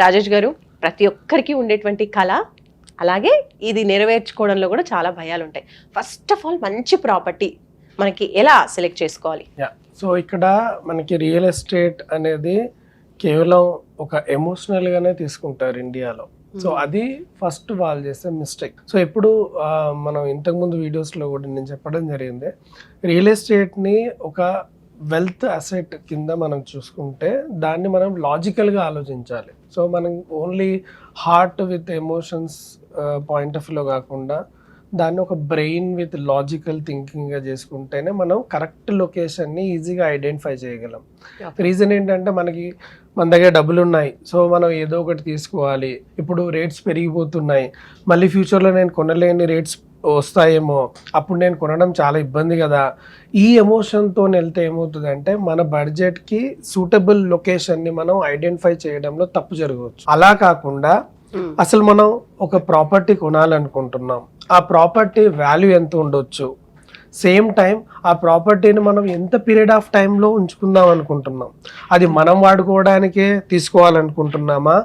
రాజేష్ గారు, ప్రతి ఒక్కరికి ఉండేటువంటి కళ, అలాగే ఇది నెరవేర్చుకోవడంలో కూడా చాలా భయాలు ఉంటాయి. ఫస్ట్ ఆఫ్ ఆల్ మంచి ప్రాపర్టీ మనకి ఎలా సెలెక్ట్ చేసుకోవాలి? సో ఇక్కడ మనకి రియల్ ఎస్టేట్ అనేది కేవలం ఒక ఎమోషనల్ గానే తీసుకుంటారు ఇండియాలో. సో అది ఫస్ట్ వాళ్ళు చేసే మిస్టేక్. సో ఇప్పుడు మనం ఇంతకుముందు వీడియోస్లో కూడా నేను చెప్పడం జరిగింది, రియల్ ఎస్టేట్ని ఒక వెల్త్ అసెట్ కింద మనం చూసుకుంటే దాన్ని మనం లాజికల్గా ఆలోచించాలి. సో మనం only heart with emotions point of వ్యూలో కాకుండా దాన్ని ఒక బ్రెయిన్ విత్ లాజికల్ థింకింగ్గా చేసుకుంటేనే మనం కరెక్ట్ లొకేషన్ని ఈజీగా ఐడెంటిఫై చేయగలం. రీజన్ ఏంటంటే మన దగ్గర డబ్బులు ఉన్నాయి, సో మనం ఏదో ఒకటి తీసుకోవాలి. ఇప్పుడు రేట్స్ పెరిగిపోతున్నాయి, మళ్ళీ ఫ్యూచర్లో నేను కొనలేని రేట్స్ వస్తాయేమో, అప్పుడు నేను కొనడం చాలా ఇబ్బంది కదా. ఈ ఎమోషన్తో వెళ్తే ఏమవుతుందంటే మన బడ్జెట్కి సూటబుల్ లొకేషన్ని మనం ఐడెంటిఫై చేయడంలో తప్పు జరగవచ్చు. అలా కాకుండా అసలు మనం ఒక ప్రాపర్టీ కొనాలనుకుంటున్నాం, ఆ ప్రాపర్టీ వాల్యూ ఎంత ఉండొచ్చు, సేమ్ టైం ఆ ప్రాపర్టీని మనం ఎంత పీరియడ్ ఆఫ్ టైంలో ఉంచుకుందాం అనుకుంటున్నాం, అది మనం వాడుకోవడానికే తీసుకోవాలనుకుంటున్నామా,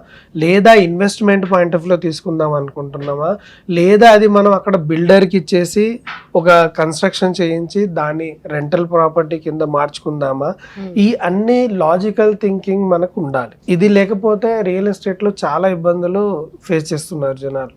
లేదా ఇన్వెస్ట్మెంట్ పాయింట్ ఆఫ్ వ్యూలో తీసుకుందాం అనుకుంటున్నామా, లేదా అది మనం అక్కడ బిల్డర్కి ఇచ్చేసి ఒక కన్స్ట్రక్షన్ చేయించి దాన్ని రెంటల్ ప్రాపర్టీ కింద మార్చుకుందామా, ఈ అన్ని లాజికల్ థింకింగ్ మనకు ఉండాలి. ఇది లేకపోతే రియల్ ఎస్టేట్లో చాలా ఇబ్బందులు ఫేస్ చేస్తున్నారు జనాలు.